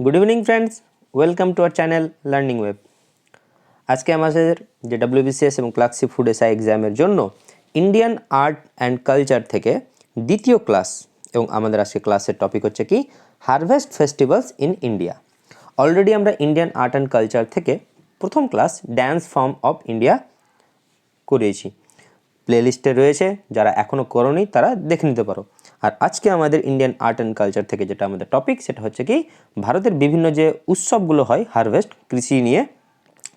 Good evening friends, welcome to our channel learning web. আজকে আমাদের যে WBCS এবং ক্লার্কশিপ ফুড এসআই এক্সামের জন্য ইন্ডিয়ান আর্ট অ্যান্ড কালচার থেকে দ্বিতীয় ক্লাস, এবং আমাদের আজকে ক্লাসের টপিক হচ্ছে কি harvest festivals in India. Already আমরা ইন্ডিয়ান আর্ট অ্যান্ড কালচার থেকে প্রথম class dance form of India করিয়েছি, প্লেলিস্টে রয়েছে, যারা এখনও করোনি তারা দেখে নিতে পারো। আর আজকে আমাদের ইন্ডিয়ান আর্ট অ্যান্ড কালচার থেকে যেটা আমাদের টপিক, সেটা হচ্ছে কি ভারতের বিভিন্ন যে উৎসবগুলো হয় হারভেস্ট, কৃষি নিয়ে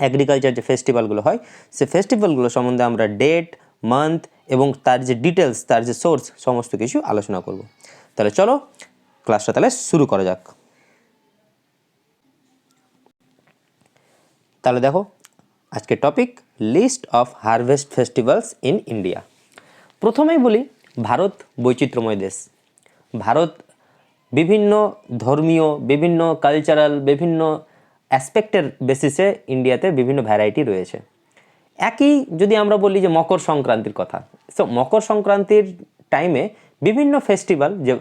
এগ্রিকালচার যে ফেস্টিভ্যালগুলো হয়, সে ফেস্টিভ্যালগুলো সম্বন্ধে আমরা ডেট, মান্থ এবং তার যে ডিটেলস, তার যে সোর্স, সমস্ত কিছু আলোচনা করব। তাহলে চলো ক্লাসটা তাহলে শুরু করা যাক। তাহলে দেখো আজকের topic list of harvest festivals in India. প্রথমেই বলি, ভারত বৈচিত্র্যময় দেশ। ভারত বিভিন্ন ধর্মীয়, বিভিন্ন কালচারাল, বিভিন্ন অ্যাসপেক্টের বেসিসে ইন্ডিয়াতে বিভিন্ন ভ্যারাইটি রয়েছে। একই যদি আমরা বলি যে মকর সংক্রান্তির কথা, সো মকর সংক্রান্তির টাইমে বিভিন্ন ফেস্টিভ্যাল যে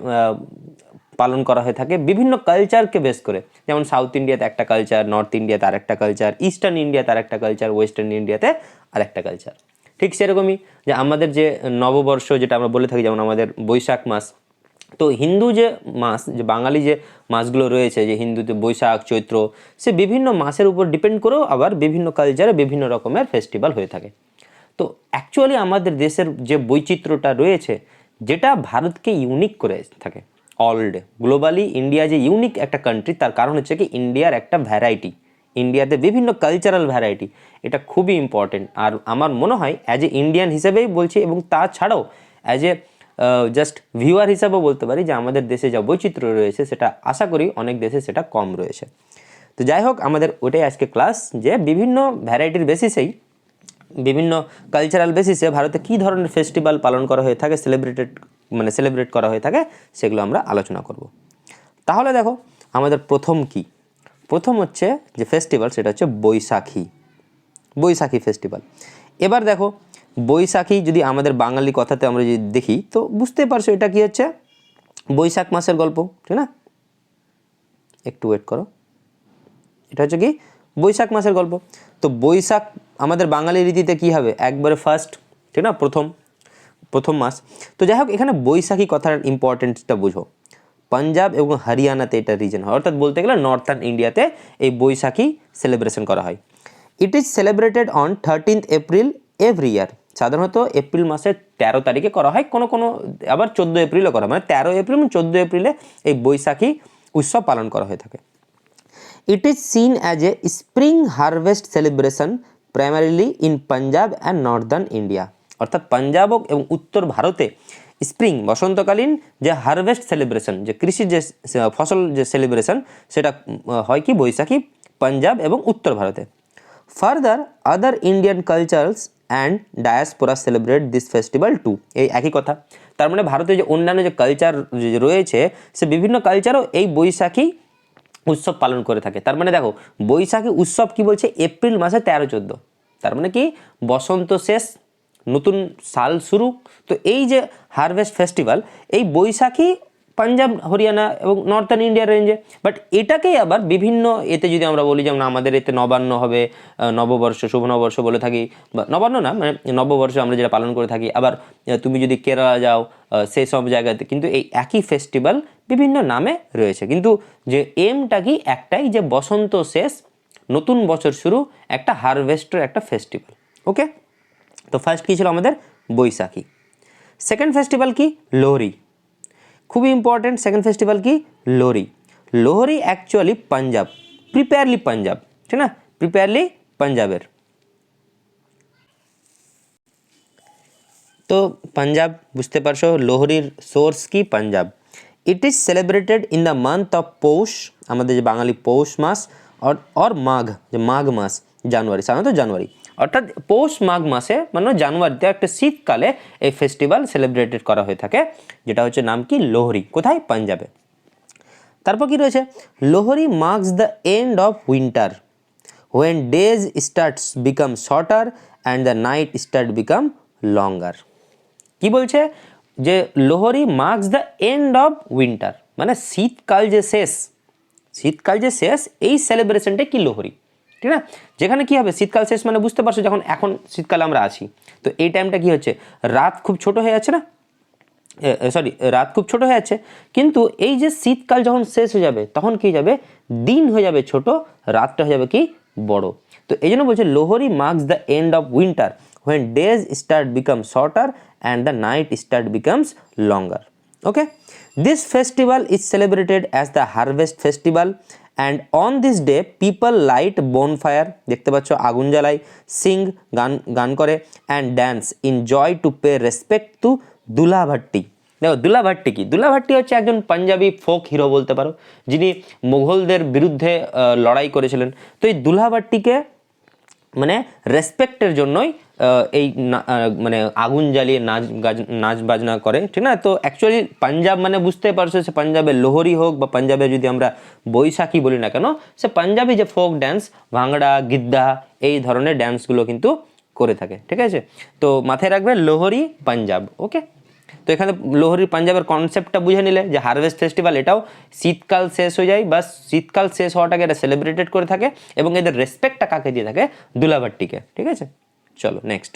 পালন করা হয়ে থাকে বিভিন্ন কালচারকে বেস করে, যেমন সাউথ ইন্ডিয়াতে একটা কালচার, নর্থ ইন্ডিয়াতে আর একটা কালচার, ইস্টার্ন ইন্ডিয়াতে আর একটা কালচার, ওয়েস্টার্ন ইন্ডিয়াতে আর একটা কালচার। ঠিক সেরকমই যে আমাদের যে নববর্ষ যেটা আমরা বলে থাকি, যেমন আমাদের বৈশাখ মাস, তো হিন্দু যে মাস, যে বাঙালি যে মাসগুলো রয়েছে, যে হিন্দুতে বৈশাখ, চৈত্র, সে বিভিন্ন মাসের উপর ডিপেন্ড করেও আবার বিভিন্ন কালচারে বিভিন্ন রকমের ফেস্টিভ্যাল হয়ে থাকে। তো অ্যাকচুয়ালি আমাদের দেশের যে বৈচিত্র্যটা রয়েছে, যেটা ভারতকে ইউনিক করে থাকে অলরেডি গ্লোবালি, ইন্ডিয়া যে ইউনিক একটা কান্ট্রি, তার কারণ হচ্ছে কি ইন্ডিয়ার একটা ভ্যারাইটি, ইন্ডিয়াতে বিভিন্ন কালচারাল ভ্যারাইটি, এটা খুবই ইম্পর্টেন্ট। আর আমার মনে হয় অ্যাজ এ ইন্ডিয়ান হিসেবেই বলছি, এবং তাছাড়াও অ্যাজ এ জাস্ট ভিউয়ার হিসাবেও বলতে পারি যে আমাদের দেশে যা বৈচিত্র্য রয়েছে, সেটা আশা করি অনেক দেশে সেটা কম রয়েছে। তো যাই হোক, আমাদের ওটাই আজকে ক্লাস, যে বিভিন্ন ভ্যারাইটির বেসিসেই, বিভিন্ন কালচারাল বেসিসে ভারতে কী ধরনের ফেস্টিভ্যাল পালন করা হয়ে থাকে, সেলিব্রেট করা হয়ে থাকে, সেগুলো আমরা আলোচনা করব। তাহলে দেখো আমাদের প্রথম হচ্ছে যে ফেস্টিভ্যাল, সেটা হচ্ছে বৈশাখী ফেস্টিভ্যাল। এবার দেখো বৈশাখী যদি আমাদের বাঙালি কথাতে আমরা যদি দেখি, তো বুঝতে পারছো এটা কি হচ্ছে, বৈশাখ মাসের গল্প, ঠিক না? একটু ওয়েট করো, এটা হচ্ছে কি বৈশাখ মাসের গল্প। তো বৈশাখ আমাদের বাঙালি রীতিতে কি হবে, একবারে ফার্স্ট, ঠিক না, প্রথম মাস। তো যাই হোক, এখানে বৈশাখী কথার ইম্পর্টেন্সটা বুঝো। পাঞ্জাব এবং হরিয়ানাতে এটা রিজন হয়, অর্থাৎ বলতে গেলে নর্থার্ন ইন্ডিয়াতে এই বৈশাখী সেলিব্রেশন করা হয়। ইট is celebrated on 13th April every year. সাধারণত এপ্রিল মাসের 13 তারিখে করা হয়, কোনো আবার 14 এপ্রিলও করা, মানে 13 এপ্রিল এবং 14 এপ্রিলে এই বৈশাখী উৎসব পালন করা হয়ে থাকে। It is seen as a spring harvest celebration primarily in Punjab and northern India. অর্থাৎ পাঞ্জাব এবং উত্তর ভারতে স্প্রিং বসন্তকালীন যে হারভেস্ট সেলিব্রেশন, যে কৃষির যে ফসল যে সেলিব্রেশন, সেটা হয় কি বৈশাখী পাঞ্জাব এবং উত্তর ভারতে। Further other Indian cultures and diaspora celebrate this festival too. এই একই কথা, তার মানে ভারতের যে অন্যান্য যে কালচার রয়েছে, সে বিভিন্ন কালচারও এই বৈশাখী উৎসব পালন করে থাকে। তার মানে দেখো বৈশাখী উৎসব কি বলছে, এপ্রিল মাসে 13-14, তার মানে কি বসন্ত শেষ, নতুন সাল শুরু। তো এই যে হারভেস্ট ফেস্টিভ্যাল, এই বৈশাখী পাঞ্জাব, হরিয়ানা এবং নর্থার্ন ইন্ডিয়ার রেঞ্জে। বাট এটাকেই আবার বিভিন্ন এতে যদি আমরা বলি, যেমন আমাদের এতে নবান্ন হবে, নববর্ষ, শুভ নববর্ষ বলে থাকি, বা নবান্ন না, মানে নববর্ষ আমরা যেটা পালন করে থাকি। আবার তুমি যদি কেরালা যাও, সেই সব জায়গাতে কিন্তু এই একই ফেস্টিভ্যাল বিভিন্ন নামে রয়েছে, কিন্তু যে এমটা কি একটাই, যে বসন্ত শেষ, নতুন বছর শুরু, একটা হারভেস্টের একটা ফেস্টিভ্যাল। ওকে, তো ফার্স্ট কী ছিল আমাদের বৈশাখী। সেকেন্ড ফেস্টিভ্যাল কি লোহরি, খুবই ইম্পর্টেন্ট। সেকেন্ড ফেস্টিভ্যাল কি লোহরি অ্যাকচুয়ালি পাঞ্জাব, প্রিপেয়ারলি পাঞ্জাব, ঠিক না, প্রিপেয়ারলি পাঞ্জাবের। তো পাঞ্জাব বুঝতে পারছো, লোহরির সোর্স কি Punjab. It is celebrated in the month of Poush, আমাদের যে বাঙালি পৌষ মাস, অর মাঘ, যে মাঘ মাস, জানুয়ারি, সাধারণত জানুয়ারি, অর্থাৎ পৌষ মাঘ মাসে মানে জানুয়ারিতে একটা শীতকালে এই ফেস্টিভ্যাল সেলিব্রেটেড করা হয়ে থাকে, যেটা হচ্ছে নাম কি লোহরি, কোথায়, পাঞ্জাবে। তারপর কি রয়েছে, Lohri marks the end of winter when days starts become shorter and the night start become longer। কি বলছে, যে Lohri marks the end of winter, মানে শীতকাল যে শেষ, শীতকাল যে শেষ এই সেলিব্রেশনটা কি লোহরি, ঠিক না? যেখানে কি হবে শীতকাল শেষ মানে বুঝতে পারছো যখন এখন শীতকালে আমরা আছি, তো এই টাইমটা কি হচ্ছে রাত খুব ছোট হয়ে যাচ্ছে না, সরি রাত খুব ছোট হয়ে যাচ্ছে, কিন্তু এই যে শীতকাল যখন শেষ হয়ে যাবে তখন কি যাবে দিন হয়ে যাবে ছোট, রাতটা হয়ে যাবে কি বড়। তো এই জন্য বলছে Lohri marks the end of winter when days start become shorter and the night start becomes longer. Okay, this festival is celebrated as the harvest festival and on this day people light bonfire, দেখতে পাচ্ছ আগুন জ্বালায়, sing গান করে and dance in joy to pay respect to দুলা ভাট্টি। দেখো দুলা ভাট্টি কি, দুলা ভাট্টি হচ্ছে একজন পাঞ্জাবি ফোক হিরো বলতে পারো, যিনি মুঘলদের বিরুদ্ধে লড়াই করেছিলেন। তো এই দুলা ভাট্টিকে মানে রেসপেক্টের জন্যই এই মানে আগুন জ্বালিয়ে নাচ বাজনা করে, ঠিক না? তো অ্যাকচুয়ালি পাঞ্জাব মানে বুঝতে পারছো, সে পাঞ্জাবের লোহরি হোক বা পাঞ্জাবে যদি আমরা বৈশাখী বলি না কেন, সে পাঞ্জাবি যে ফোক ড্যান্স ভাংড়া গিদ্দা এই ধরনের ড্যান্সগুলো কিন্তু করে থাকে, ঠিক আছে? তো মাথায় রাখবে লোহরি পাঞ্জাব। ওকে, তো এখানে লোহরি পাঞ্জাবের কনসেপ্টটা বুঝে নিলে যে হারভেস্ট ফেস্টিভ্যাল এটাও শীতকাল শেষ হয়ে যায় বা শীতকাল শেষ হওয়াটাকে এটা সেলিব্রেটেড করে থাকে এবং এদের রেসপেক্টটা কাকে দিয়ে থাকে দুলাভাট্টিকে, ঠিক আছে? চলো নেক্সট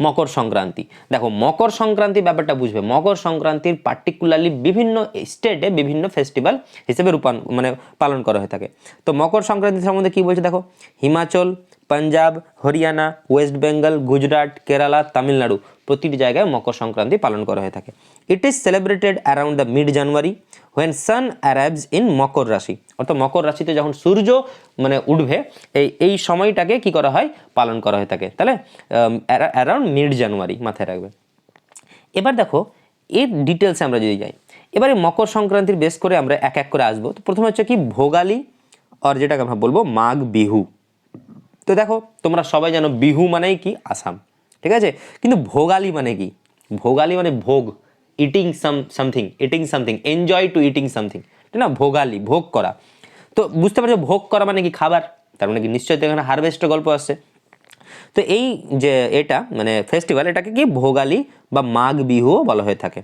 মকর সংক্রান্তি। দেখো মকর সংক্রান্তি ব্যাপারটা বুঝবে, মকর সংক্রান্তির পার্টিকুলারলি বিভিন্ন স্টেটে বিভিন্ন ফেস্টিভ্যাল হিসেবে মানে পালন করা হয়ে থাকে। তো মকর সংক্রান্তি সম্বন্ধে কি বলছে দেখো, হিমাচল, পাঞ্জাব, হরিয়ানা, ওয়েস্ট বেঙ্গল, গুজরাট, কেরালা, তামিলনাড়ু প্রতিটি জায়গায় মকর সংক্রান্তি পালন করা হয়ে থাকে। It is celebrated around the mid January when sun arrives in Makar rashi, অর্থাৎ মকর রাশিতে যখন সূর্য মানে উঠবে এই সময়টাকে কি করা হয় পালন করা হয়ে থাকে, তাহলে অ্যারাউন্ড মিড জানুয়ারি মাথায় রাখবে। এবার দেখো এর ডিটেলসে আমরা যদি যাই, এবারে মকর সংক্রান্তির বেস করে আমরা এক এক করে আসবো। তো প্রথমে হচ্ছে কি ভোগালী, আর যেটাকে আমরা বলবো মাঘ বিহু। তো দেখো তোমরা সবাই জানো বিহু মানেই কি আসাম, ঠিক আছে? কিন্তু ভোগালী মানে কি, ভোগালী মানে ভোগ, eating something, enjoy two eating something, ঠিক না? ভোগালী ভোগ করা। তো বুঝতে পারছো ভোগ করা মানে কি খাবার, তার মানে কি নিশ্চয়ই এখানে হারভেস্টের গল্প আসছে। তো এই যে এটা মানে ফেস্টিভ্যাল এটাকে কি ভোগালী বা মাঘ বিহুও বলা হয়ে থাকে।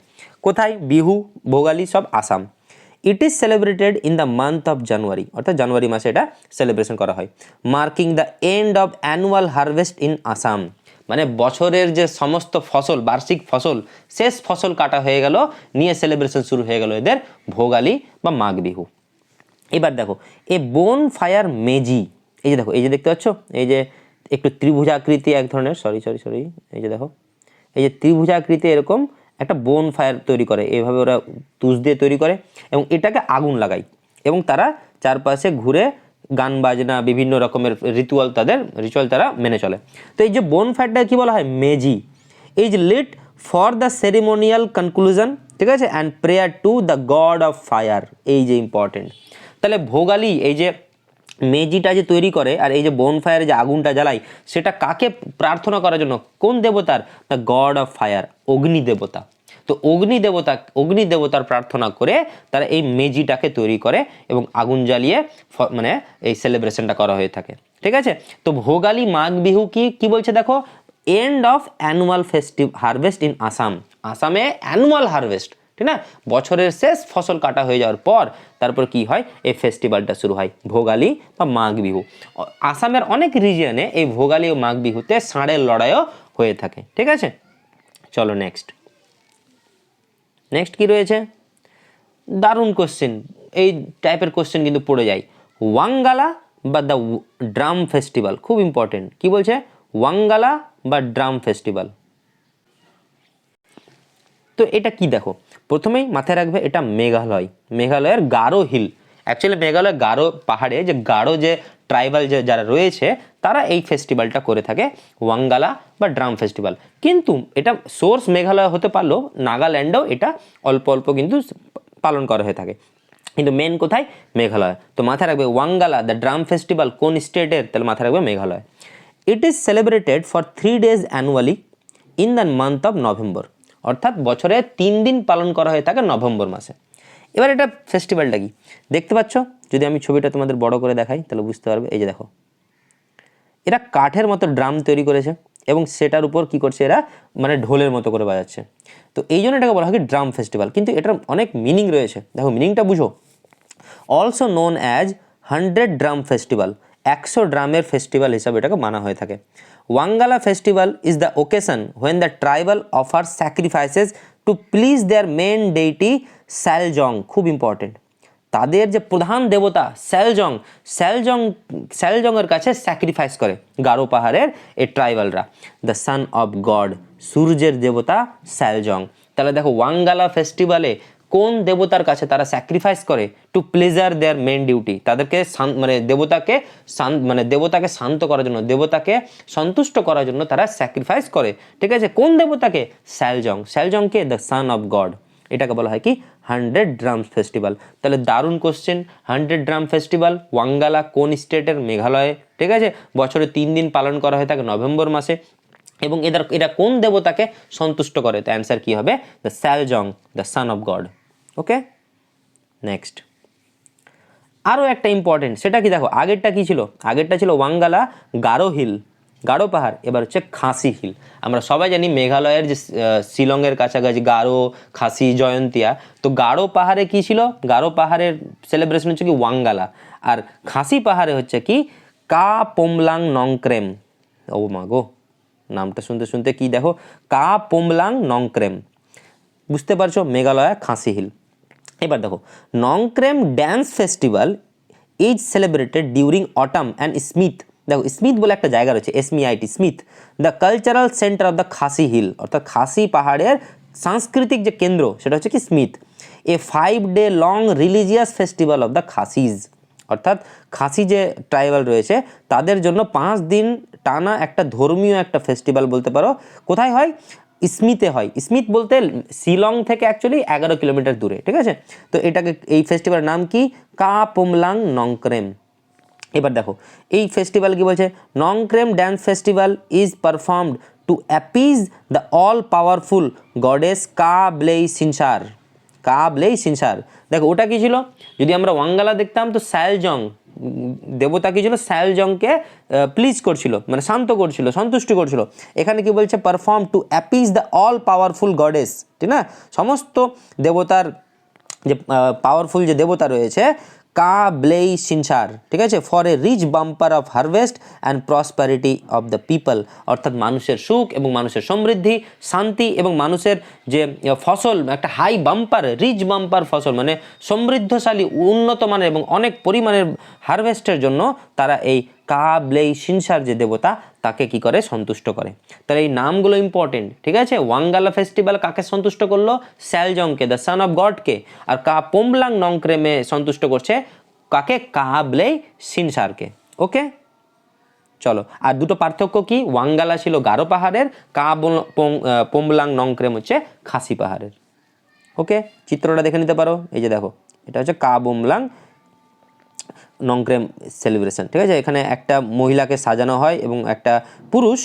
কোথায় বিহু ভোগালী সব আসাম। ইট is celebrated in the month of January, অর্থাৎ জানুয়ারি মাসে এটা সেলিব্রেশন করা হয়। Marking the end of annual harvest in Assam, মানে বছরের যে সমস্ত ফসল বার্ষিক ফসল শেষ ফসল কাটা হয়ে গেল নিয়ে সেলিব্রেশন শুরু হয়ে গেল এদের ভোগালী বা মাঘ বিহু। এবার দেখো এ বোন ফায়ার মেজি, এই যে দেখো এই যে দেখতে পাচ্ছ এই যে একটু ত্রিভুজাকৃতি এক ধরনের সরি এই যে দেখো এই যে ত্রিভুজাকৃতি এরকম একটা বোন ফায়ার তৈরি করে, এইভাবে ওরা তুষ দিয়ে তৈরি করে এবং এটাকে আগুন লাগায় এবং তারা চারপাশে ঘুরে গান বাজনা বিভিন্ন রকমের রিচুয়াল তারা মেনে চলে। তো এই যে বোন ফায়ারটা কি বলা হয় Meji, is lit for the ceremonial conclusion, ঠিক আছে, and prayer to the god of fire, এই যে ইম্পর্টেন্ট। তাহলে ভোগালী এই যে মেজিটা যে তৈরি করে আর এই যে বোন ফায়ারে যে আগুনটা জ্বালায় সেটা কাকে প্রার্থনা করার জন্য, কোন দেবতার, দ্য গড অফ ফায়ার, অগ্নি দেবতা। তো অগ্নি দেবতার প্রার্থনা করে তারা এই মেজিটাকে তৈরি করে এবং আগুন জ্বালিয়ে মানে এই সেলিব্রেশনটা করা হয়ে থাকে, ঠিক আছে? তো ভোগালী মাঘ বিহু কি বলছে দেখো, end of annual harvest in Assam, আসামে অ্যানুয়াল হারভেস্ট, ঠিক না? বছরের শেষ ফসল কাটা হয়ে যাওয়ার পর তারপর কি হয় এই ফেস্টিভ্যালটা শুরু হয় ভোগালী বা মাঘ বিহু। আসামের অনেক রিজিয়নে এই ভোগালী ও মাঘ বিহুতে ষাঁড়ের লড়াইও হয়ে থাকে, ঠিক আছে? চলো নেক্সট কি রয়েছে, দারুণ কোশ্চেন, এই টাইপের কোশ্চেন কিন্তু পড়ে যায়। ওয়াঙ্গালা বা দ্য ড্রাম ফেস্টিভ্যাল, খুব ইম্পর্টেন্ট। কি বলছে ওয়াঙ্গালা বা ড্রাম ফেস্টিভ্যাল। তো এটা কি দেখো প্রথমেই মাথায় রাখবে এটা মেঘালয়ের গারো হিল, অ্যাকচুয়ালি মেঘালয়ের গারো পাহাড়ে যে গারো যে ট্রাইবাল যারা রয়েছে তারা এই ফেস্টিভ্যালটা করে থাকে ওয়াঙ্গালা বা ড্রাম ফেস্টিভ্যাল। কিন্তু এটা সোর্স মেঘালয় হতে পারলেও নাগাল্যান্ডেও এটা অল্প অল্প কিন্তু পালন করা হয়ে থাকে, কিন্তু মেন কোথায় মেঘালয়। তো মাথায় রাখবে ওয়াঙ্গালা দ্য ড্রাম ফেস্টিভ্যাল কোন স্টেটের, তাহলে মাথায় রাখবে মেঘালয়। ইট is celebrated for 3 days annually in the month of November, অর্থাৎ বছরে 3 দিন পালন করা হয়ে থাকে নভেম্বর মাসে। এবার এটা ফেস্টিভ্যালটা কি দেখতে পাচ্ছ, যদি আমি ছবিটা তোমাদের বড় করে দেখাই তাহলে বুঝতে পারবে। এই যে দেখো এরা কাঠের মতো ড্রাম তৈরি করেছে এবং সেটার উপর কি করছে এরা মানে ঢোলের মতো করে বাজাচ্ছে। তো এই জন্য এটাকে বলা হয় ড্রাম ফেস্টিভ্যাল, কিন্তু এটার অনেক মিনিং রয়েছে। দেখো মিনিংটা বুঝো, also known as 100 drum festival, 100 ড্রামের ফেস্টিভ্যাল হিসাবে এটাকে মানা হয়ে থাকে। Wangala festival is the occasion when the tribal offer sacrifices to please their main deity Saljong. খুব ইম্পর্টেন্ট, তাদের যে প্রধান দেবতা স্যালজংয়ের কাছে স্যাক্রিফাইস করে গারো পাহাড়ের এই ট্রাইবালরা। দ্য সান অফ গড, সূর্যের দেবতা স্যালজং। তাহলে দেখো ওয়াঙ্গালা ফেস্টিভ্যালে কোন দেবতার কাছে তারা স্যাক্রিফাইস করে? টু প্লেজার দেয়ার মেন ডিউটি, তাদেরকে দেবতাকে শান্ত করার জন্য, দেবতাকে সন্তুষ্ট করার জন্য তারা স্যাক্রিফাইস করে। ঠিক আছে, কোন দেবতাকে? স্যালজংকে দ্য সান অফ গড। এটাকে বলা হয় কি 100 ড্রামস ফেস্টিভ্যাল। তাহলে দারুণ কোশ্চেন। 100 ড্রাম ফেস্টিভ্যাল ওয়াঙ্গালা কোন স্টেটের? মেঘালয়ে। ঠিক আছে, বছরে 3 দিন পালন করা হয়ে থাকে নভেম্বর মাসে, এবং এরা কোন দেবতাকে সন্তুষ্ট করে? তো অ্যান্সার কি হবে? The Saljong, the sun of god. Okay, next আরও একটা ইম্পর্টেন্ট, সেটা কি দেখো, আগেরটা কি ছিল? আগেরটা ছিল ওয়াঙ্গালা গারো হিল, গারো পাহাড়। এবার হচ্ছে খাসি হিল। আমরা সবাই জানি মেঘালয়ের যে শিলংয়ের কাছাকাছি গারো, খাসি, জয়ন্তিয়া। তো গারো পাহাড়ে কি ছিল? গারো পাহাড়ের সেলিব্রেশন হচ্ছে কি ওয়াঙ্গালা, আর খাসি পাহাড়ে হচ্ছে কি কা পোমলাং নংক্রেম। ও মা গো, নামটা শুনতে শুনতে কি দেখো, কা পোমলাং নংক্রেম। বুঝতে পারছো, মেঘালয় খাসি হিল। এবার দেখো, Nongkrem dance festival is celebrated during autumn and Smit. দেখো স্মিথ বলে একটা জায়গা রয়েছে, SMIT, Smit, the cultural centre of the Khasi hill, অর্থাৎ খাসি পাহাড়ের সাংস্কৃতিক যে কেন্দ্র সেটা হচ্ছে কি Smit. A 5 day long religious festival of the Khasis, অর্থাৎ খাসি যে ট্রাইবাল রয়েছে তাদের জন্য 5 দিন টানা একটা ধর্মীয় একটা ফেস্টিভ্যাল বলতে পারো। কোথায় হয়? স্মিথে হয়। স্মিথ বলতে শিলং থেকে অ্যাকচুয়ালি 11 কিলোমিটার দূরে। ঠিক আছে, তো এটাকে, এই ফেস্টিভ্যালের নাম কি? কা পোমলাং নংক্রেম। এবার দেখো এই ফেস্টিভ্যাল কি বলছে, Nongkrem dance festival is performed to appease the all powerful goddess Ka Blei সিনসার। কা ব্লেই সিনসার, দেখো ওটা কি ছিল? যদি আমরা ওয়াঙ্গালা দেখতাম তো স্যালজং দেবতা কি ছিল? স্যালজংকে প্লিজ করছিল, মানে শান্ত করছিল, সন্তুষ্টি করছিল। এখানে কি বলছে? Perform to appease the all powerful goddess, ঠিক না? সমস্ত দেবতার যে পাওয়ারফুল যে দেবতা রয়েছে, কা ব্লেই সিনসার, ঠিক আছে, for a rich bumper of harvest and prosperity of the people, অর্থাৎ মানুষের সুখ এবং মানুষের সমৃদ্ধি, শান্তি এবং মানুষের যে ফসল, একটা হাই বাম্পার, রিচ বাম্পার ফসল, মানে সমৃদ্ধশালী, উন্নত মানের এবং অনেক পরিমাণের হারভেস্টের জন্য তারা এই কা ব্লেই সিনসার যে দেবতা তাকে কি করে? সন্তুষ্ট করে। তাহলে এই নামগুলো ইম্পর্টেন্ট। ঠিক আছে, ওয়াঙ্গালা ফেস্টিভ্যাল কাকে সন্তুষ্ট করলো? স্যালজংকে, দ্য সান অফ গডকে। আর কা পোমলাং নংক্রেমে সন্তুষ্ট করছে কাকে? কা ব্লেই সিনসারকে। ওকে, চলো, আর দুটো পার্থক্য কি? ওয়াঙ্গালা ছিল গারো পাহাড়ের, কা পোমলাং নংক্রেম হচ্ছে খাসি পাহাড়ের। ওকে, চিত্রটা দেখে নিতে পারো। এই যে দেখো, এটা হচ্ছে কা পোমলাং নংক্রেম সেলিব্রেশন। ঠিক আছে, এখানে একটা মহিলাকে সাজানো হয় এবং একটা পুরুষ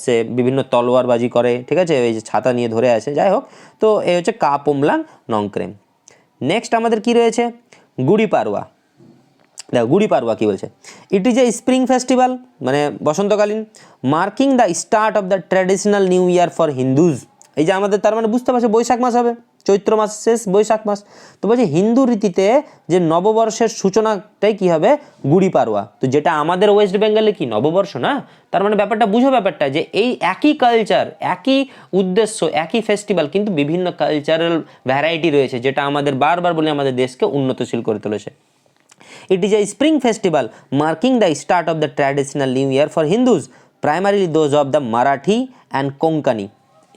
সে বিভিন্ন তলোয়ারবাজি করে। ঠিক আছে, এই যে ছাতা নিয়ে ধরে আছে, যাই হোক। তো এই হচ্ছে কা পোমলাং নংক্রেম। নেক্সট আমাদের কি রয়েছে? গুড়ি পাড়ওয়া। দেখো গুড়ি পাড়ওয়া কি বলছে, it is a spring festival, মানে বসন্তকালীন, marking the start of the traditional new year for Hindus. এই যে আমাদের, তার মানে বুঝতে পারছো বৈশাখ মাস হবে, চৈত্র মাস শেষ, বৈশাখ মাস। তো বলছে হিন্দু রীতিতে যে নববর্ষের সূচনাটাই কি হবে? গুড়ি পাড়ওয়া। তো যেটা আমাদের ওয়েস্ট বেঙ্গলে কি নববর্ষ না? তার মানে ব্যাপারটা বুঝো, ব্যাপারটা যে এই একই কালচার, একই উদ্দেশ্য, একই ফেস্টিভ্যাল, কিন্তু বিভিন্ন কালচারাল ভ্যারাইটি রয়েছে, যেটা আমাদের বারবার বলে আমাদের দেশকে উন্নতশীল করে তুলেছে। It is a spring festival marking the start of the traditional new year for Hindus, primarily those of the Marathi and Konkani.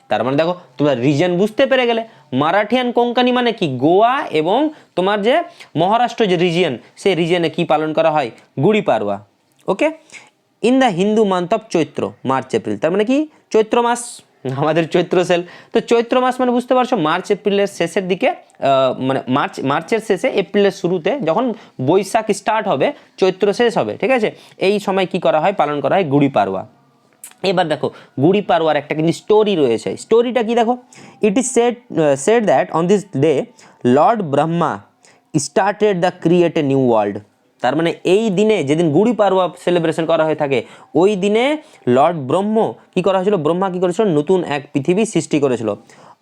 তার মানে দেখো তোমরা রিজন বুঝতে পেরে গেলে, মারাঠি অ্যান্ড কোঙ্কানি মানে কি? গোয়া এবং তোমার যে মহারাষ্ট্র যে রিজিয়ন, সেই রিজিয়নে কি পালন করা হয়? Gudi Padwa. Okay, in the Hindu month of Chaitra, March April. তার মানে কি? চৈত্র মাস, আমাদের চৈত্র সেল। তো চৈত্র মাস মানে বুঝতে পারছো মার্চ এপ্রিলের শেষের দিকে, মানে মার্চের শেষে, এপ্রিলের শুরুতে, যখন বৈশাখ স্টার্ট হবে, চৈত্র শেষ হবে। ঠিক আছে, এই সময় কি করা হয়? পালন করা হয় গুড়ি পাড়ওয়া। এবার দেখো গুড়ি পাড়ওয়ার একটা কিন্তু স্টোরি রয়েছে। স্টোরিটা কি দেখো, it is said that on this day Lord Brahma started the create a new world. তার মানে এই দিনে, যেদিন গুড়ি পাড়ওয়া সেলিব্রেশন করা হয়ে থাকে, ওই দিনে লর্ড ব্রহ্মা কি করা হয়েছিল? ব্রহ্মা কি করেছিল? নতুন এক পৃথিবী সৃষ্টি করেছিল।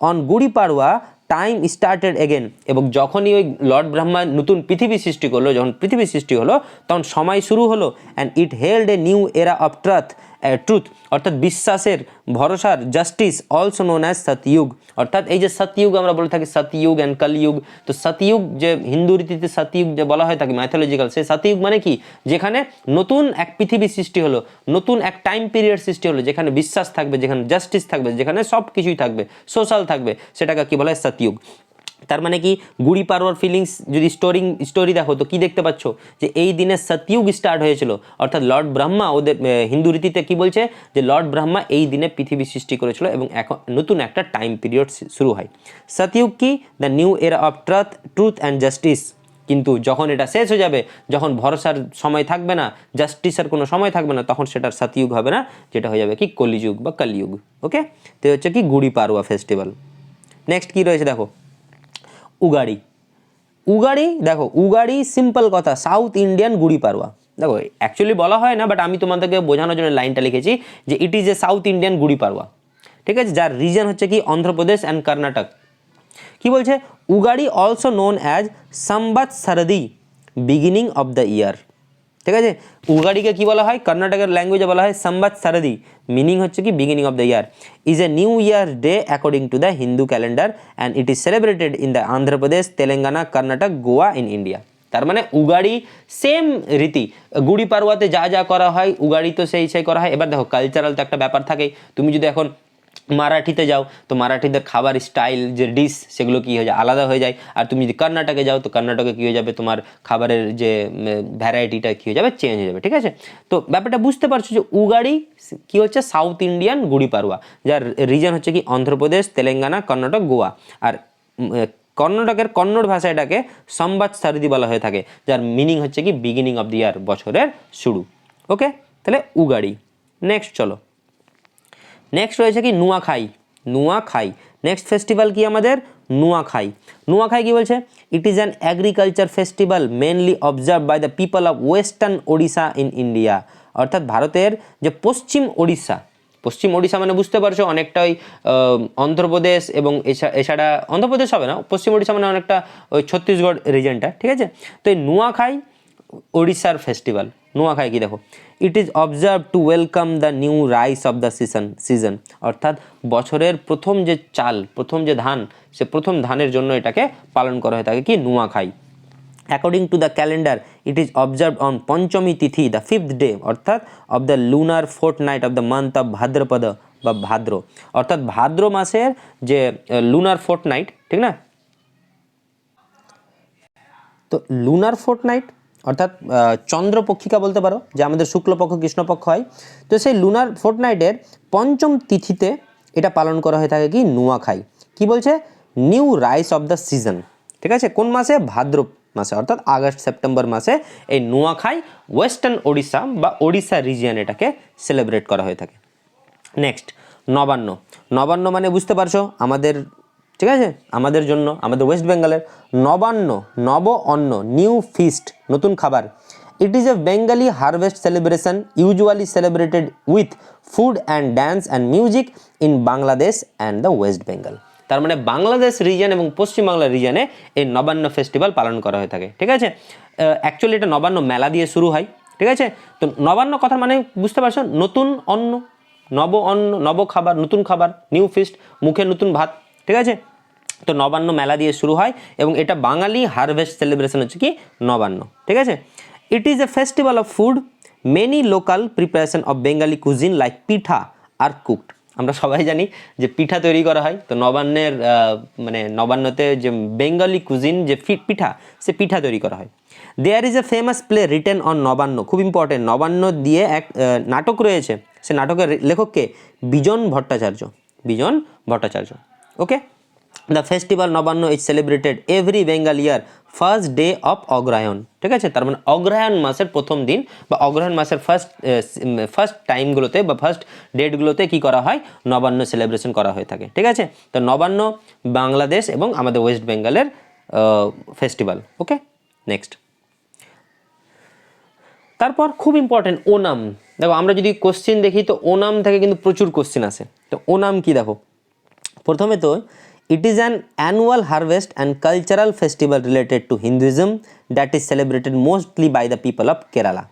অন গুড়ি পাড়ওয়া টাইম স্টার্টেড এগেন, এবং যখনই ওই লর্ড ব্রহ্মা নতুন পৃথিবী সৃষ্টি করলো, যখন পৃথিবী সৃষ্টি হলো তখন সময় শুরু হলো। And it held a new এরা অফ ট্রুথ, অর্থাৎ বিশ্বাসের, ভরসার, জাস্টিস, অলসো নোন অ্যাজ সতযুগ। অর্থাৎ এই যে সতযুগ আমরা বলে থাকি, সতযুগ অ্যান্ড কলযুগ, তো সতযুগ যে হিন্দু রীতিতে সতযুগ যে বলা হয় থাকে মাইথোলজিক্যাল, সেই সতযুগ মানে কি, যেখানে নতুন এক পৃথিবী সৃষ্টি হলো, নতুন এক টাইম পিরিয়ড সৃষ্টি হলো, যেখানে বিশ্বাস থাকবে, যেখানে জাস্টিস থাকবে, যেখানে সব কিছুই থাকবে, সোশ্যাল থাকবে, সেটাকে কি বলা হয়, সতযুগ। তার মানে কি, গুড়ি পাড়ওয়ার ফিলিংস যদি স্টোরি দেখো তো কি দেখতে পাচ্ছ, যে এই দিনে সতযুগ স্টার্ট হয়েছিল, অর্থাৎ লর্ড ব্রহ্মা, ওদের হিন্দু রীতিতে কি বলছে, যে লর্ড ব্রহ্মা এই দিনে পৃথিবী সৃষ্টি করেছিল এবং এখন নতুন একটা টাইম পিরিয়ড শুরু হয়। সতযুগ কি, দ্য নিউ এরা অফ ট্রুথ অ্যান্ড জাস্টিস। কিন্তু যখন এটা শেষ হয়ে যাবে, যখন ভরসার সময় থাকবে না, জাস্টিসের কোনো সময় থাকবে না, তখন সেটার সতযুগ হবে না, যেটা হয়ে যাবে কি কলিযুগ বা কলিযুগ। ওকে, তো হচ্ছে কি গুড়ি পাড়ওয়া ফেস্টিভ্যাল। নেক্সট কি রয়েছে দেখো, উগাড়ি। উগাড়ি দেখো, উগাড়ি সিম্পল কথা, সাউথ ইন্ডিয়ান গুড়ি পাড়ওয়া। দেখো অ্যাকচুয়ালি বলা হয় না, বাট আমি তোমাদেরকে বোঝানোর জন্য লাইনটা লিখেছি যে ইট ইজ এ সাউথ ইন্ডিয়ান গুড়ি পাড়ওয়া, ঠিক আছে, যার রিজন হচ্ছে কি অন্ধ্রপ্রদেশ অ্যান্ড কর্ণাটক। কি বলছে, Ugadi also known as Samvatsaradi, beginning of the year. ঠিক আছে, উগাড়িকে কি বলা হয়, কর্ণাটকের ল্যাঙ্গুয়েজে বলা হয় সম্বৎসরদি, মিনিং হচ্ছে কি beginning of the year, is a new year day according to the Hindu calendar and it is celebrated in the Andhra Pradesh, Telangana, Karnataka, Goa in India. তার মানে উগাড়ি সেম রীতি, গুড়ি পাড়ওয়াতে যা যা করা হয় উগাড়ি তো সেই করা হয়। এবার দেখো কালচারাল তো একটা ব্যাপার থাকেই, তুমি যদি এখন মারাঠিতে যাও তো মারাঠিদের খাবার স্টাইল যে ডিশ সেগুলো কী হয়ে যায়, আলাদা হয়ে যায়। আর তুমি যদি কর্ণাটকে যাও তো কর্ণাটকে কী হয়ে যাবে, তোমার খাবারের যে ভ্যারাইটিটা কী হয়ে যাবে, চেঞ্জ হয়ে যাবে। ঠিক আছে, তো ব্যাপারটা বুঝতে পারছো যে উগাড়ি কী হচ্ছে সাউথ ইন্ডিয়ান গুড়ি পাড়ওয়া, যার রিজন হচ্ছে কি অন্ধ্রপ্রদেশ, তেলেঙ্গানা, কর্ণাটক, গোয়া। আর কর্ণাটকের কন্নড় ভাষাটাকে সম্বৎসরদি বলা হয়ে থাকে, যার মিনিং হচ্ছে কি বিগিনিং অফ দি ইয়ার, বছরের শুরু। ওকে, তাহলে উগাড়ি। নেক্সট চলো, নেক্সট রয়েছে কি নুয়াখাই। নুয়াখাই নেক্সট ফেস্টিভ্যাল কি আমাদের, নুয়াখাই। নুয়াখাই কি বলছে, it is an agriculture festival mainly observe by the people of western Odisha in India. অর্থাৎ ভারতের যে পশ্চিম ওড়িশা, পশ্চিম ওড়িশা মানে বুঝতে পারছো অনেকটাই অন্ধ্রপ্রদেশ এবং এছাড়া অন্ধ্রপ্রদেশ হবে না, পশ্চিম ওড়িশা মানে অনেকটা ওই ছত্তিশগড় রিজনটা। ঠিক আছে, তো এই নুয়াখাই ওড়িশার ফেস্টিভ্যাল। নুয়াখাই কি দেখো, ইট is observe to welcome the new rice of the season, অর্থাৎ বছরের প্রথম যে চাল, প্রথম যে ধান, সে প্রথম ধানের জন্য এটাকে পালন করা হয়ে থাকে কি Nuakhai. According to the calendar it is observe on Panchami tithi, the 5th day, অর্থাৎ of the lunar fortnight of the month of Bhadrapada বা ভাদ্র, অর্থাৎ ভাদ্র মাসের যে লুনার ফোর্টনাইট, ঠিক না, তো লুনার ফোর্টনাইট অর্থাৎ চন্দ্রপক্ষিকা বলতে পারো, যে আমাদের শুক্লপক্ষ কৃষ্ণপক্ষ হয়, তো সেই লুনার ফোর্টনাইটের পঞ্চম তিথিতে এটা পালন করা হয়ে থাকে কি নুয়াখাই। কি বলছে, new rice of the season. ঠিক আছে, কোন মাসে, ভাদ্র মাসে, অর্থাৎ আগস্ট সেপ্টেম্বর মাসে এই নুয়াখাই ওয়েস্টার্ন ওড়িশা বা ওড়িশা রিজিয়ন এটাকে সেলিব্রেট করা হয়ে থাকে। নেক্সট নবান্ন। নবান্ন মানে বুঝতে পারছো আমাদের, ঠিক আছে, আমাদের জন্য, আমাদের ওয়েস্ট বেঙ্গলের নবান্ন, নব অন্ন, নিউ ফিস্ট, নতুন খাবার। ইট is A Bengali harvest celebration usually celebrated with food and dance and music in Bangladesh and the West Bengal. তার মানে বাংলাদেশ রিজন এবং পশ্চিমবাংলা রিজনে এই নবান্ন ফেস্টিভ্যাল পালন করা হয়ে থাকে। ঠিক আছে, অ্যাকচুয়ালি এটা নবান্ন মেলা দিয়ে শুরু হয়। ঠিক আছে, তো নবান্ন কথা মানে বুঝতে পারছো নতুন অন্ন, নব অন্ন, নব খাবার, নতুন খাবার, নিউ ফিস্ট, মুখে নতুন ভাত। ঠিক আছে, তো নবান্ন মেলা দিয়ে শুরু হয় এবং এটা বাঙালি হারভেস্ট সেলিব্রেশন হচ্ছে কি নবান্ন। ঠিক আছে, it is a festival of food, many local preparation of Bengali cuisine like pitha are cooked. আমরা সবাই জানি যে পিঠা তৈরি করা হয়, তো নবান্নের মানে নবান্নতে যে বেঙ্গলি কুজিন যে পিঠা, সে পিঠা তৈরি করা হয়। There is a famous play written on Nabanna, খুব ইম্পর্টেন্ট, নবান্ন দিয়ে এক নাটক রয়েছে, সে নাটকের লেখককে Bijon Bhattacharya, Bijon Bhattacharya. Okay, the festival Nabanna is celebrated every Bengal year first day of Agrahayan. ঠিক আছে, তার মানে অগ্রহায়ণ মাসের প্রথম দিন বা অগ্রহায়ণ মাসের ফার্স্ট টাইমগুলোতে বা ফার্স্ট ডেটগুলোতে কি করা হয়, নবান্ন সেলিব্রেশন করা হয়ে থাকে। ঠিক আছে, তো নবান্ন বাংলাদেশ এবং আমাদের ওয়েস্ট বেঙ্গলের ফেস্টিভ্যাল। ওকে, নেক্সট, তারপর খুব ইম্পর্টেন্ট ওনাম। দেখো আমরা যদি কোশ্চেন দেখি তো ওনাম থেকে কিন্তু প্রচুর কোশ্চেন আসে। তো ওনাম কি দেখো, প্রথমে তো It is an annual harvest and cultural festival related to Hinduism that is celebrated mostly by the people of Kerala.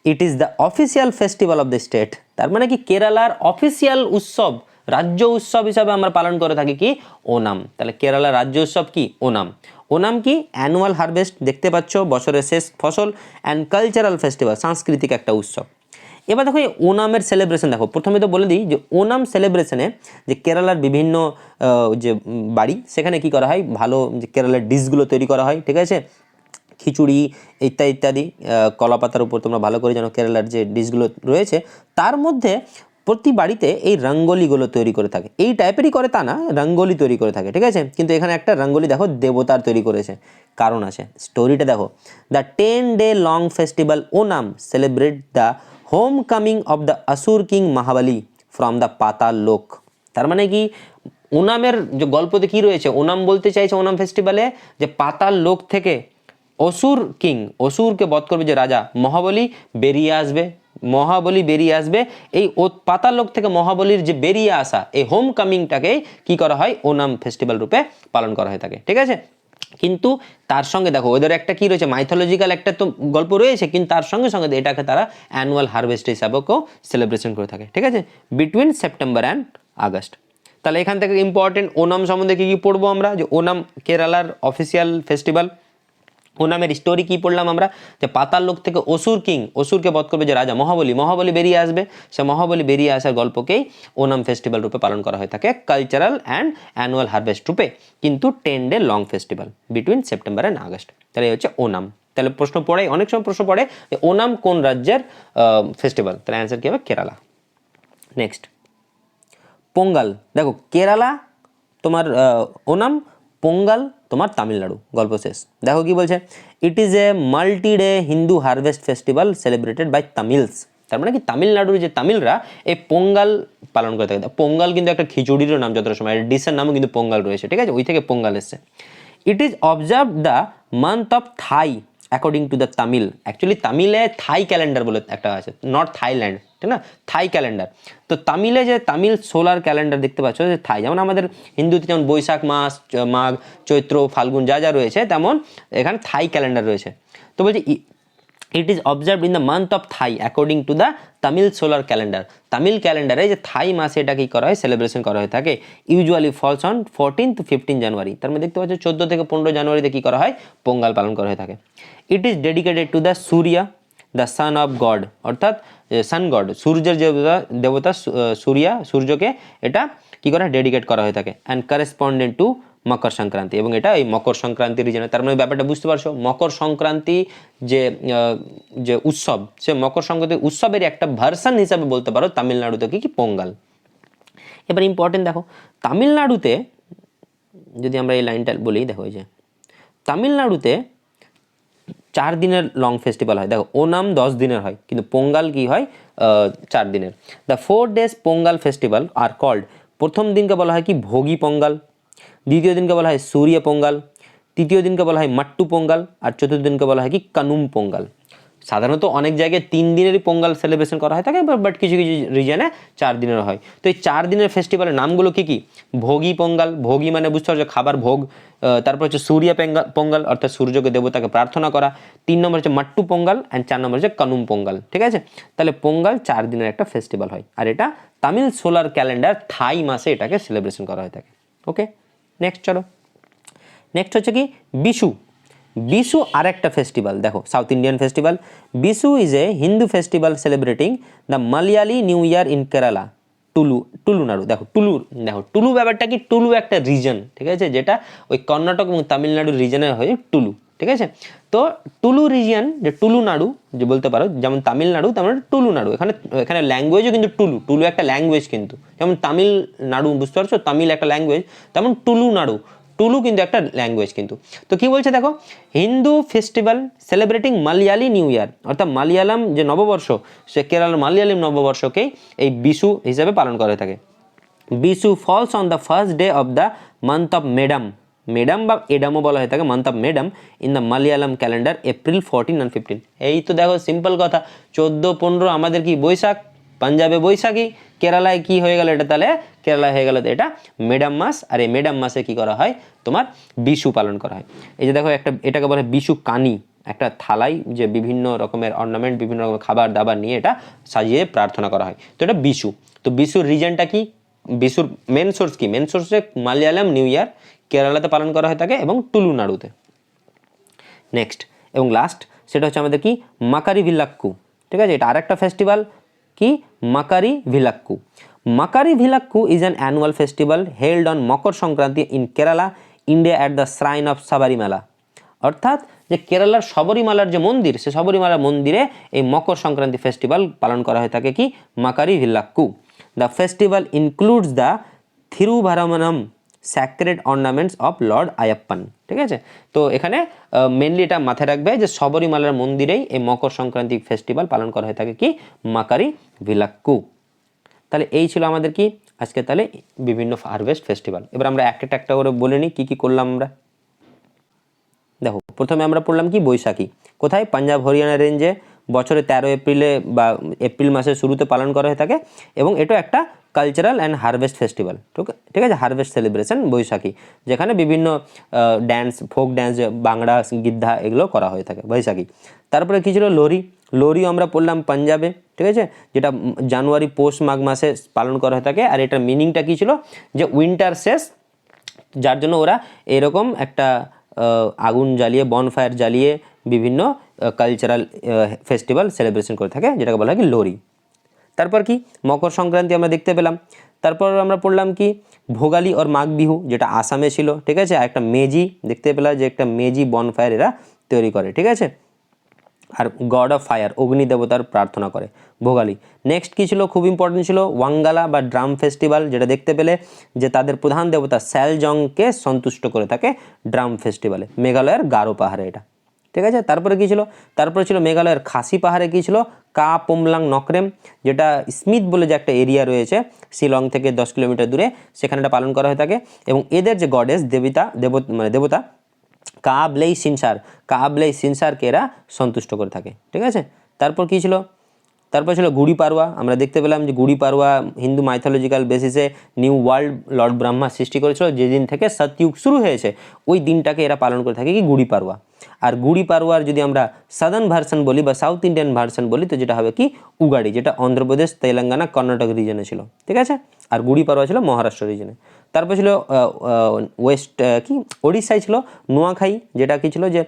It is the official festival of the state. তার মানে কি কেরালার অফিসিয়াল উৎসব, রাজ্য উৎসব হিসাবে আমরা পালন করে থাকি কি ওনাম। তাহলে কেরালার রাজ্য উৎসব কি ওনাম। ওনাম কি অ্যানুয়াল হারভেস্ট, দেখতে পাচ্ছ বছরের শেষ ফসল, অ্যান্ড কালচারাল ফেস্টিভ্যাল, সাংস্কৃতিক একটা উৎসব। এবার দেখো এই ওনামের সেলিব্রেশন দেখো, প্রথমে তো বলে দিই যে ওনাম সেলিব্রেশনে যে কেরালার বিভিন্ন যে বাড়ি সেখানে কি করা হয়, ভালো যে কেরালার ডিশগুলো তৈরি করা হয়, ঠিক আছে, খিচুড়ি ইত্যাদি ইত্যাদি, কলাপাতার উপর তোমরা ভালো করে জানো কেরালার যে ডিশগুলো রয়েছে, তার মধ্যে প্রতি বাড়িতে এই রঙ্গোলিগুলো তৈরি করে থাকে। এই টাইপেরই করে তা না, রঙ্গোলি তৈরি করে থাকে, ঠিক আছে। কিন্তু এখানে একটা রঙ্গোলি দেখো দেবতার তৈরি করেছে, কারণ আছে। স্টোরিটা দেখো, the 10-day long festival Onam celebrate the home coming of the Asur king Mahabali from the Patal Lok. তার মানে কি ওনামের যে গল্পতে কি রয়েছে, ওনাম বলতে চাইছে ওনাম ফেস্টিভ্যালে যে পাতাল লোক থেকে অসুর কিং, অসুরকে বধ করবে যে রাজা মহাবলী বেরিয়ে আসবে, মহাবলী বেরিয়ে আসবে। এই পাতাল লোক থেকে মহাবলীর যে বেরিয়ে আসা, এই হোম কামিংটাকেই কি করা হয় ওনাম ফেস্টিভ্যাল রূপে পালন করা হয়ে থাকে, ঠিক আছে। কিন্তু তার সঙ্গে দেখো ওদের একটা কি রয়েছে, মাইথোলজিক্যাল একটা তো গল্প রয়েছে, কিন্তু তার সঙ্গে সঙ্গে এটাকে তারা অ্যানুয়াল হারভেস্ট হিসাবেও সেলিব্রেশন করে থাকে, ঠিক আছে, বিটুইন সেপ্টেম্বর অ্যান্ড আগস্ট। তাহলে এখান থেকে ইম্পর্টেন্ট ওনাম সম্বন্ধে কি কি পড়বো আমরা, যে ওনাম কেরালার অফিসিয়াল ফেস্টিভ্যাল। ওনামের স্টোরি কি পড়লাম আমরা, যে পাতাল লোক থেকে অসুর কিং, অসুরকে বধ করবে যে রাজা মহাবলী, মহাবলী বেরিয়ে আসবে, সে মহাবলী বেরিয়ে আসার গল্পকেই ওনাম ফেস্টিভ্যাল রূপে পালন করা হয়ে থাকে, কালচারাল অ্যান্ড অ্যানুয়াল হারভেস্ট রূপে, কিন্তু 10-day long festival between September and August. তাহলে এই হচ্ছে ওনাম। তাহলে প্রশ্ন পড়ে, অনেক সময় প্রশ্ন পড়ে যে ওনাম কোন রাজ্যের ফেস্টিভ্যাল, তাহলে অ্যান্সার কি হবে কেরালা। নেক্সট পোঙ্গাল, দেখো কেরালা তোমার ওনাম, পোঙ্গাল তোমার তামিলনাড়ু, গল্প শেষ। দেখো কি বলছে, it is a multi day Hindu harvest festival celebrated by Tamils. তার মানে কি তামিলনাড়ুর যে তামিলরা এই পোঙ্গাল পালন করে থাকে। পোঙ্গাল কিন্তু একটা খিচুড়িরও নাম, যতটা সময় ডিশের নামও কিন্তু পোঙ্গাল রয়েছে, ঠিক আছে, ওই থেকে পোঙ্গাল এসছে। It is observe the month of Thai according to the Tamil. Actually তামিলে থাই ক্যালেন্ডার বলে একটা আছে, নট থাইল্যান্ড, ঠিক না, থাই ক্যালেন্ডার। তো তামিলে যে তামিল সোলার ক্যালেন্ডার দেখতে পাচ্ছ যে থাই, যেমন আমাদের হিন্দুতে যেমন বৈশাখ মাস, মাঘ, চৈত্র, ফাল্গুন যা যা রয়েছে, তেমন এখানে থাই ক্যালেন্ডার রয়েছে। তো বলছি it is observed in the month of Thai according to the Tamil solar calendar. Tamil ক্যালেন্ডারে যে থাই মাসে এটা কি করা হয়, সেলিব্রেশন করা হয়ে থাকে। ইউজুয়ালি ফলস অন 14 to 15 জানুয়ারি। তার মধ্যে দেখতে পাচ্ছ 14 থেকে 15 জানুয়ারিতে কি করা হয়, পোঙ্গাল পালন করা হয়ে থাকে। It is dedicated to the Surya, the sun of god, অর্থাৎ সান গড, সূর্যের যে দেবতা সূর্যকে এটা কি করা ডেডিকেট করা হয়ে থাকে, অ্যান্ড কারেসপন্ডেন্ট টু মকর সংক্রান্তি, এবং এটা এই মকর সংক্রান্তির রিজনে। তার মানে ব্যাপারটা বুঝতে পারছো, মকর সংক্রান্তি যে যে উৎসব, সে মকর সংক্রান্তি উৎসবের একটা ভার্সন হিসাবে বলতে পারো তামিলনাড়ুতে কি পোঙ্গাল। এবার ইম্পর্টেন্ট দেখো, তামিলনাড়ুতে যদি আমরা এই লাইনটা বলি, দেখো এই যে তামিলনাড়ুতে 4 দিনের লং ফেস্টিভ্যাল হয়। দেখো ওনাম 10 দিনের হয়, কিন্তু পোঙ্গাল কি হয় 4 দিনের। The 4 days Pongal festival are called, প্রথম দিনকে বলা হয় কি ভোগী পোঙ্গাল, দ্বিতীয় দিনকে বলা হয় সূর্য পোঙ্গাল, তৃতীয় দিনকে বলা হয় মাট্টু পোঙ্গাল, আর চতুর্থ দিনকে বলা হয় কি কানুম পোঙ্গাল। সাধারণত অনেক জায়গায় 3 দিনেরই পোঙ্গাল সেলিব্রেশন করা হয় থাকে, বাট কিছু কিছু রিজনে 4 দিনের হয়। তো এই 4 দিনের ফেস্টিভ্যালের নামগুলো কি কি, ভোগী পোঙ্গাল, ভোগী মানে বুঝতে পারছো খাবার ভোগ, তারপর হচ্ছে সূর্য পোঙ্গাল অর্থাৎ সূর্যকে দেবতাকে প্রার্থনা করা, 3 নম্বর হচ্ছে মাট্টু পোঙ্গাল, অ্যান্ড 4 নম্বর হচ্ছে কানুম পোঙ্গাল, ঠিক আছে। তাহলে পোঙ্গাল 4 দিনের একটা ফেস্টিভ্যাল হয়, আর এটা তামিল সোলার ক্যালেন্ডার থাই মাসে এটাকে সেলিব্রেশন করা হয়ে থাকে। ওকে, নেক্সট চলো। নেক্সট হচ্ছে কি বিশু। বিশু আর একটা ফেস্টিভ্যাল, দেখো south Indian festival. Vishu is a Hindu festival celebrating the Malayali new year in Kerala, Tulunadu. দেখো টুলু ব্যাপারটা কি, টুলু একটা রিজন, ঠিক আছে, যেটা ওই কর্ণাটক এবং তামিলনাড়ুর রিজনে হয় টুলু, ঠিক আছে। তো টুলু রিজিয়ন, যে টুলুনাড়ু যে বলতে পারো, যেমন তামিলনাড়ু তেমন টুলুনাড়ু, এখানে ল্যাঙ্গুয়েজও কিন্তু টুলু একটা ল্যাঙ্গুয়েজ, কিন্তু যেমন তামিলনাড়ু বুঝতে পারছো তামিল একটা ল্যাঙ্গুয়েজ, তেমন টুলুনাড়ু, টুলু কিন্তু একটা ল্যাঙ্গুয়েজ কিন্তু। তো কি বলছে দেখো, Hindu festival celebrating Malayali new ইয়ার, অর্থাৎ মালয়ালম যে নববর্ষ, সে কেরালার মালয়ালিম নববর্ষকেই এই বিশু হিসাবে পালন করে থাকে। Vishu falls on the first day of the month of Medam, Medam বা এডামও বলা হয়ে থাকে, month of Medam in the Malayalam calendar, April 14 and 15। এই তো দেখো সিম্পল কথা, 14, 15 আমাদের কি বৈশাখ, পাঞ্জাবে বৈশাখী, কেরালায় কি হয়ে গেল এটা, তাহলে কেরালায় হয়ে গেল এটা মেডাম মাস। আর এই মেডাম মাসে কি করা হয়, তোমার বিশু পালন করা হয়। এই যে দেখো একটা, এটাকে বলে বিশু কানি, একটা থালায় যে বিভিন্ন রকমের অর্নামেন্ট, বিভিন্ন রকমের খাবার দাবার নিয়ে এটা সাজিয়ে প্রার্থনা করা হয়, তো এটা বিশু। তো বিশুর রিজনটা কি, বিশুর মেন সোর্স কি, মেন সোর্সে মালয়ালম নিউ ইয়ার, কেরালাতে পালন করা হয়ে থাকে এবং তুলুনাড়ুতে। নেক্সট এবং লাস্ট সেটা হচ্ছে আমাদের কি মাকারি ভিলাক্কু, ঠিক আছে, এটা আরেকটা ফেস্টিভ্যাল কি মাকারি Vilakku. Makara Vilakku is an annual festival held on Makar Sankranti in Kerala India at the shrine of Sabarimala. অর্থাৎ যে কেরালার শবরীমালার যে মন্দির, সে শবরীমালা মন্দিরে এই মকর সংক্রান্তি ফেস্টিভ্যাল পালন করা হয়ে থাকে কি মাকারি ভিলাক্কু। The festival includes the Thiruvabharanam sacred ornaments of lord Ayyappan, ঠিক আছে। তো এখানে মেনলি এটা মাথায় রাখবে যে শবরীমালার মন্দিরেই এই মকর সংক্রান্তি ফেস্টিভ্যাল পালন করা হয়ে থাকে কি মাকারি ভিলাক্কু। তাহলে এই ছিল আমাদের কি আজকে তাহলে বিভিন্ন হারভেস্ট ফেস্টিভ্যাল। এবার আমরা একটা একটা করে বলে নিই কী কী করলাম আমরা। দেখো প্রথমে আমরা পড়লাম কি বৈশাখী, কোথায় পাঞ্জাব হরিয়ানা রেঞ্জে বছরে 13 এপ্রিলে বা এপ্রিল মাসের শুরুতে পালন করা হয়ে থাকে এবং এটা একটা কালচারাল অ্যান্ড হারভেস্ট ফেস্টিভ্যাল, ঠিক আছে, হারভেস্ট সেলিব্রেশন বৈশাখী, যেখানে বিভিন্ন dance, folk dance, Bangla Giddha এগুলো করা হয়ে থাকে বৈশাখী। তারপরে কী ছিল লোহরি, লোহরিও আমরা পড়লাম পাঞ্জাবে, ঠিক আছে, যেটা জানুয়ারি পৌষ মাঘ মাসে পালন করা হয়ে থাকে। আর এটার মিনিংটা কী ছিল যে উইন্টার শেষ, যার জন্য ওরা এরকম একটা আগুন জ্বালিয়ে বনফায়ার জ্বালিয়ে বিভিন্ন কালচারাল ফেস্টিভ্যাল সেলিব্রেশন করে থাকে, যেটাকে বলা হয় কি লোহরি। তারপর কি মকর সংক্রান্তি আমরা দেখতে পেলাম। তারপর আমরা পড়লাম কি ভোগালী ওর মাঘ বিহু, যেটা আসামে ছিল, ঠিক আছে, আর একটা মেজি দেখতে পেলাম যে একটা মেজি বনফায়ার এরা তৈরি করে, ঠিক আছে, আর গড অফ ফায়ার অগ্নি দেবতার প্রার্থনা করে ভোগালী। নেক্সট কী ছিল খুব ইম্পর্টেন্ট ছিল ওয়াঙ্গালা বা ড্রাম ফেস্টিভ্যাল, যেটা দেখতে পেলে যে তাদের প্রধান দেবতা স্যালজংকে সন্তুষ্ট করে থাকে ড্রাম ফেস্টিভ্যালে, মেঘালয়ের গারো পাহাড়ে এটা, ঠিক আছে। তারপরে কী ছিল, তারপরে ছিল মেঘালয়ের খাসি পাহাড়ে কী ছিল কা পোমলাং নকরেম, যেটা স্মিথ বলে যে একটা এরিয়া রয়েছে শিলং থেকে 10 কিলোমিটার দূরে, সেখানে এটা পালন করা হয়ে থাকে। এবং এদের যে গডেস দেবতা কাবলেই সিনসার, কাবলেই সিনসারকে এরা সন্তুষ্ট করে থাকে, ঠিক আছে। তারপর কী ছিল, তারপর ছিল গুড়ি পাড়ওয়া, আমরা দেখতে পেলাম যে গুড়ি পাড়ওয়া হিন্দু মাইথোলজিক্যাল বেসিসে নিউ ওয়ার্ল্ড লর্ড ব্রহ্মা সৃষ্টি করেছিল, যেদিন থেকে সত্যযুগ শুরু হয়েছে ওই দিনটাকে এরা পালন করে থাকে কি গুড়ি পাড়ওয়া। আর গুড়ি পাড়ওয়ার যদি আমরা সাদার্ন ভার্সন বলি বা সাউথ ইন্ডিয়ান ভার্সন বলি তো যেটা হবে কি উগাড়ি, যেটা অন্ধ্রপ্রদেশ, তেলেঙ্গানা, কর্ণাটক রিজনে ছিল, ঠিক আছে। আর গুড়ি পাড়ওয়া ছিল মহারাষ্ট্র রিজনে। তারপর ছিল ওয়েস্ট কি ওড়িশায় ছিল নোয়াখাই, যেটা কি ছিল যে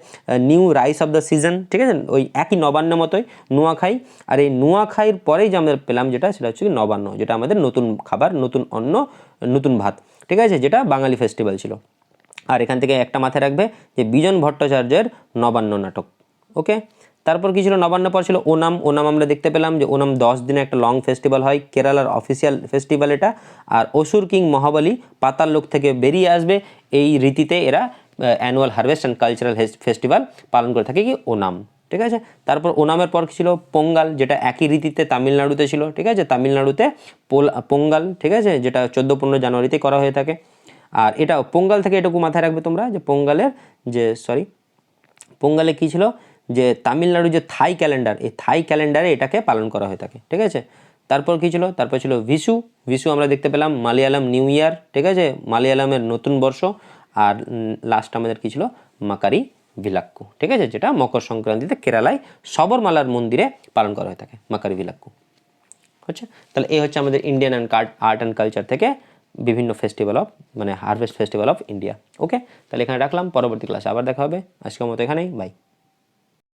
new rice of the season, ঠিক আছে, ওই একই নবান্নের মতোই নোয়াখাই। আর এই নোয়াখাইয়ের পরেই যে আমরা পেলাম যেটা সেটা হচ্ছে কি নবান্ন, যেটা আমাদের নতুন খাবার, নতুন অন্ন, নতুন ভাত, ঠিক আছে, যেটা বাঙালি ফেস্টিভ্যাল ছিল। আর এখান থেকে একটা মাথায় রাখবে যে বিজন ভট্টাচার্যের নবান্ন নাটক, ওকে। তারপর কি ছিল নবান্ন পর ছিল ওনাম, ওনাম আমরা দেখতে পেলাম যে ওনাম 10 দিনে একটা লং ফেস্টিভ্যাল হয়, কেরালার অফিসিয়াল ফেস্টিভ্যাল এটা। আর অসুর কিং মহাবলী পাতাল লোক থেকে বেরিয়ে আসবে এই রীতিতে এরা annual harvest and cultural festival পালন করে থাকে কি ওনাম, ঠিক আছে। তারপর ওনামের পর ছিল পোঙ্গাল, যেটা একই রীতিতে তামিলনাড়ুতে ছিল, ঠিক আছে, তামিলনাড়ুতে পোঙ্গাল, ঠিক আছে, যেটা 14-15 জানুয়ারিতে করা হয়ে থাকে। আর এটা পোঙ্গাল থেকে এটুকু মাথায় রাখবে তোমরা যে পোঙ্গালে কী ছিল যে তামিলনাড়ু যে থাই ক্যালেন্ডার, এই থাই ক্যালেন্ডারে এটাকে পালন করা হয়ে থাকে, ঠিক আছে। তারপর কী ছিল, তারপর ছিল ভিশু, ভিশু আমরা দেখতে পেলাম মালয়ালম নিউ ইয়ার, ঠিক আছে, মালয়ালমের নতুন বর্ষ। আর লাস্ট আমাদের কী ছিল মাকারি ভিলাক্কু, ঠিক আছে, যেটা মকর সংক্রান্তিতে কেরালায় শবরমালার মন্দিরে পালন করা হয়ে থাকে মাকারি ভিলাক্কু, হচ্ছে। তাহলে এই হচ্ছে আমাদের ইন্ডিয়ান আর্ট অ্যান্ড কালচার থেকে বিভিন্ন festival of harvest festival of India, okay. তাহলে এখানে রাখলাম, পরবর্তী ক্লাসে আবার দেখা হবে, আজকের মতো এখানেই, বাই।